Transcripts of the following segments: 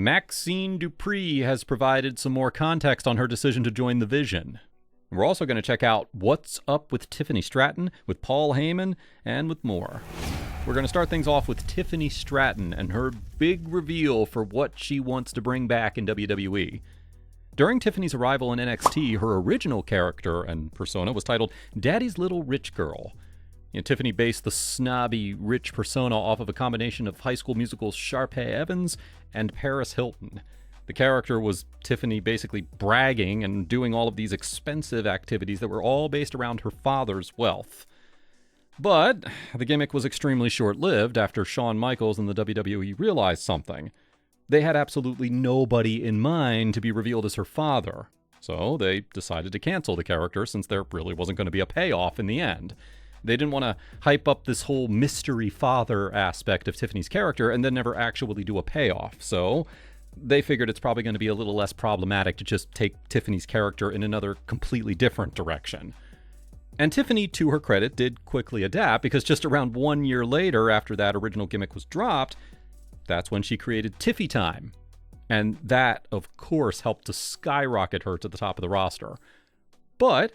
Maxxine Dupri has provided some more context on her decision to join the Vision. We're also going to check out what's up with Tiffany Stratton, with Paul Heyman, and with more. We're going to start things off with Tiffany Stratton and her big reveal for what she wants to bring back in WWE. During Tiffany's arrival in NXT, her original character and persona was titled Daddy's Little Rich Girl. Tiffany based the snobby, rich persona off of a combination of High School Musical's Sharpay Evans and Paris Hilton. The character was Tiffany basically bragging and doing all of these expensive activities that were all based around her father's wealth. But the gimmick was extremely short-lived after Shawn Michaels and the WWE realized something. They had absolutely nobody in mind to be revealed as her father, so they decided to cancel the character since there really wasn't going to be a payoff in the end. They didn't want to hype up this whole mystery father aspect of Tiffany's character and then never actually do a payoff, so they figured it's probably going to be a little less problematic to just take Tiffany's character in another completely different direction. And Tiffany, to her credit, did quickly adapt, because just around 1 year later, after that original gimmick was dropped, that's when she created Tiffy Time. And that, of course, helped to skyrocket her to the top of the roster. But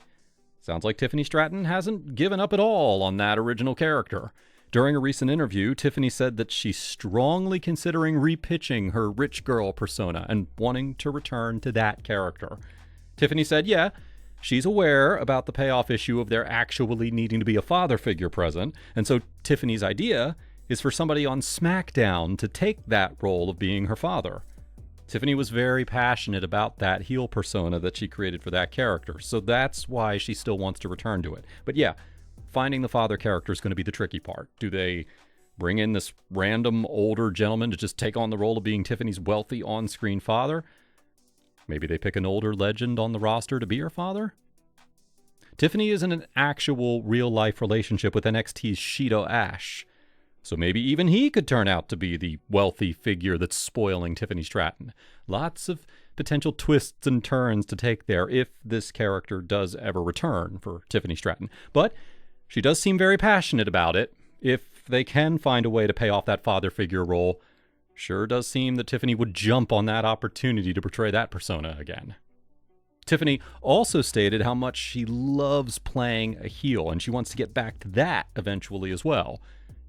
sounds like Tiffany Stratton hasn't given up at all on that original character. During a recent interview, Tiffany said that she's strongly considering repitching her rich girl persona and wanting to return to that character. Tiffany said, yeah, she's aware about the payoff issue of there actually needing to be a father figure present, and so Tiffany's idea is for somebody on Smackdown to take that role of being her father. Tiffany was very passionate about that heel persona that she created for that character, so that's why she still wants to return to it. But yeah, finding the father character is going to be the tricky part. Do they bring in this random older gentleman to just take on the role of being Tiffany's wealthy on-screen father? Maybe they pick an older legend on the roster to be her father? Tiffany is in an actual real-life relationship with NXT's Shido Ash, so maybe even he could turn out to be the wealthy figure that's spoiling Tiffany Stratton. Lots of potential twists and turns to take there if this character does ever return for Tiffany Stratton. But she does seem very passionate about it. If they can find a way to pay off that father figure role, sure does seem that Tiffany would jump on that opportunity to portray that persona again. Tiffany also stated how much she loves playing a heel, and she wants to get back to that eventually as well.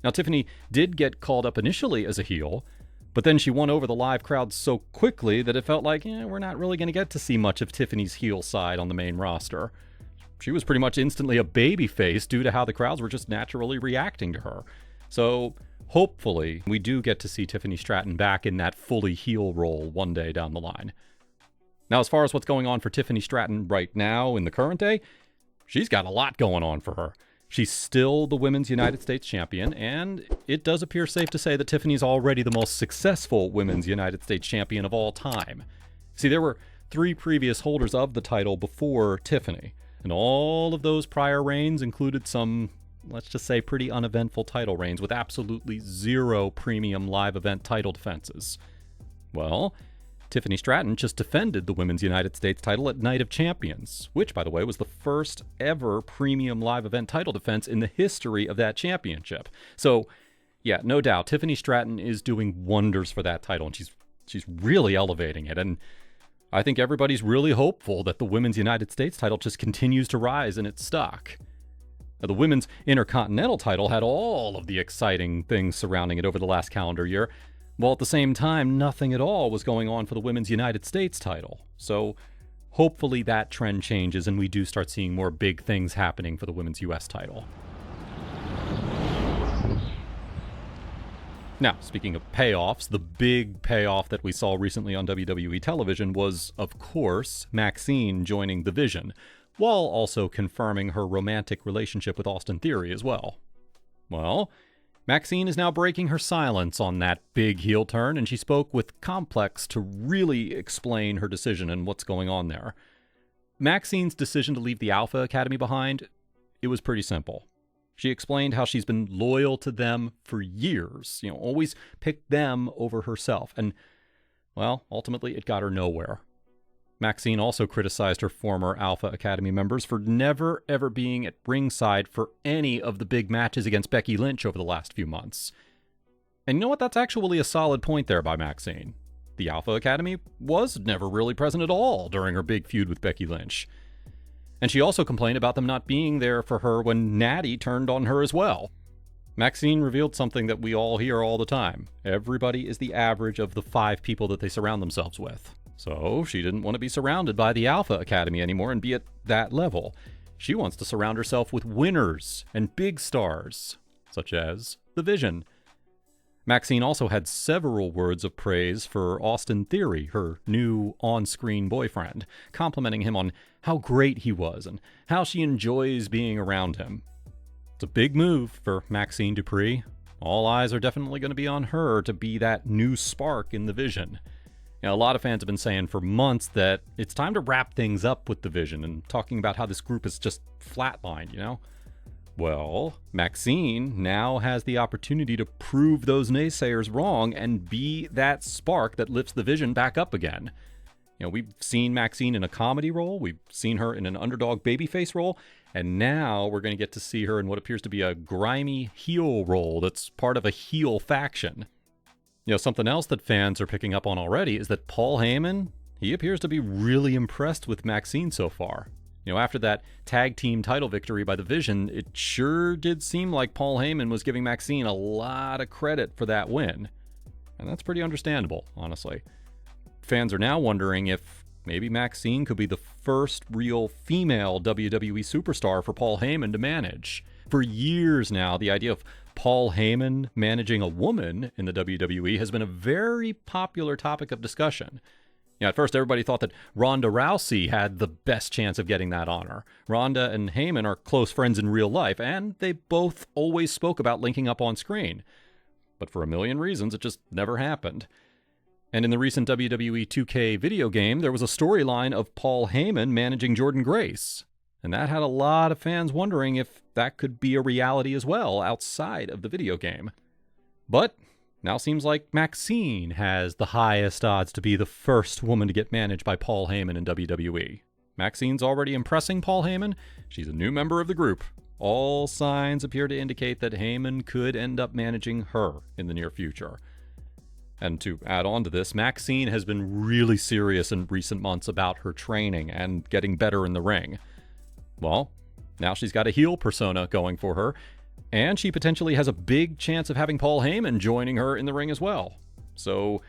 Now, Tiffany did get called up initially as a heel, but then she won over the live crowd so quickly that it felt like, we're not really going to get to see much of Tiffany's heel side on the main roster. She was pretty much instantly a babyface due to how the crowds were just naturally reacting to her. So hopefully we do get to see Tiffany Stratton back in that fully heel role one day down the line. Now, as far as what's going on for Tiffany Stratton right now in the current day, she's got a lot going on for her. She's still the Women's United States Champion, and it does appear safe to say that Tiffany's already the most successful Women's United States Champion of all time. See, there were 3 previous holders of the title before Tiffany, and all of those prior reigns included some, let's just say, pretty uneventful title reigns with absolutely 0 premium live event title defenses. Well, Tiffany Stratton just defended the Women's United States title at Night of Champions, which, by the way, was the first ever premium live event title defense in the history of that championship. So, yeah, no doubt, Tiffany Stratton is doing wonders for that title, and she's really elevating it. And I think everybody's really hopeful that the Women's United States title just continues to rise in its stock. Now, the Women's Intercontinental title had all of the exciting things surrounding it over the last calendar year, while at the same time, nothing at all was going on for the Women's United States title. So hopefully that trend changes and we do start seeing more big things happening for the Women's US title. Now, speaking of payoffs, the big payoff that we saw recently on WWE television was, of course, Maxxine joining the Vision, while also confirming her romantic relationship with Austin Theory as well. Well, Maxxine is now breaking her silence on that big heel turn, and she spoke with Complex to really explain her decision and what's going on there. Maxine's decision to leave the Alpha Academy behind, it was pretty simple. She explained how she's been loyal to them for years, always picked them over herself, and, well, ultimately it got her nowhere. Maxxine also criticized her former Alpha Academy members for never, ever being at ringside for any of the big matches against Becky Lynch over the last few months. And you know what? That's actually a solid point there by Maxxine. the Alpha Academy was never really present at all during her big feud with Becky Lynch. And she also complained about them not being there for her when Natty turned on her as well. Maxxine revealed something that we all hear all the time. Everybody is the average of the 5 people that they surround themselves with. So she didn't want to be surrounded by the Alpha Academy anymore and be at that level. She wants to surround herself with winners and big stars, such as The Vision. Maxxine also had several words of praise for Austin Theory, her new on-screen boyfriend, complimenting him on how great he was and how she enjoys being around him. It's a big move for Maxxine Dupri. All eyes are definitely going to be on her to be that new spark in The Vision. A lot of fans have been saying for months that it's time to wrap things up with The Vision and talking about how this group is just flatlined, Well, Maxxine now has the opportunity to prove those naysayers wrong and be that spark that lifts The Vision back up again. We've seen Maxxine in a comedy role, we've seen her in an underdog babyface role, and now we're going to get to see her in what appears to be a grimy heel role that's part of a heel faction. Something else that fans are picking up on already is that Paul Heyman, he appears to be really impressed with Maxxine so far. After that tag team title victory by The Vision, it sure did seem like Paul Heyman was giving Maxxine a lot of credit for that win. And that's pretty understandable, honestly. Fans are now wondering if maybe Maxxine could be the first real female WWE superstar for Paul Heyman to manage. For years now, the idea of Paul Heyman managing a woman in the WWE has been a very popular topic of discussion. At first, everybody thought that Ronda Rousey had the best chance of getting that honor. Ronda and Heyman are close friends in real life, and they both always spoke about linking up on screen. But for a million reasons, it just never happened. And in the recent WWE 2K video game, there was a storyline of Paul Heyman managing Jordynne Grace. And that had a lot of fans wondering if that could be a reality as well outside of the video game. But now seems like Maxxine has the highest odds to be the first woman to get managed by Paul Heyman in WWE. Maxxine's already impressing Paul Heyman. She's a new member of the group. All signs appear to indicate that Heyman could end up managing her in the near future. And to add on to this, Maxxine has been really serious in recent months about her training and getting better in the ring. Well, now she's got a heel persona going for her, and she potentially has a big chance of having Paul Heyman joining her in the ring as well. So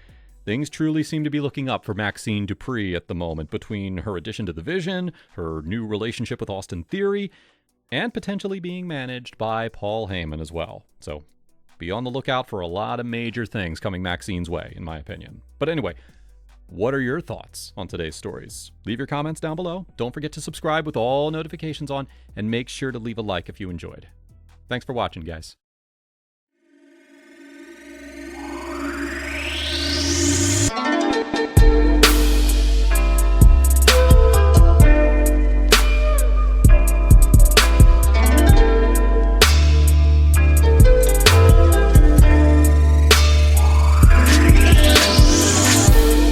things truly seem to be looking up for Maxxine Dupri at the moment, between her addition to The Vision, her new relationship with Austin Theory, and potentially being managed by Paul Heyman as well. So be on the lookout for a lot of major things coming Maxxine's way, in my opinion. But anyway, what are your thoughts on today's stories? Leave your comments down below. Don't forget to subscribe with all notifications on, and make sure to leave a like if you enjoyed. Thanks for watching, guys.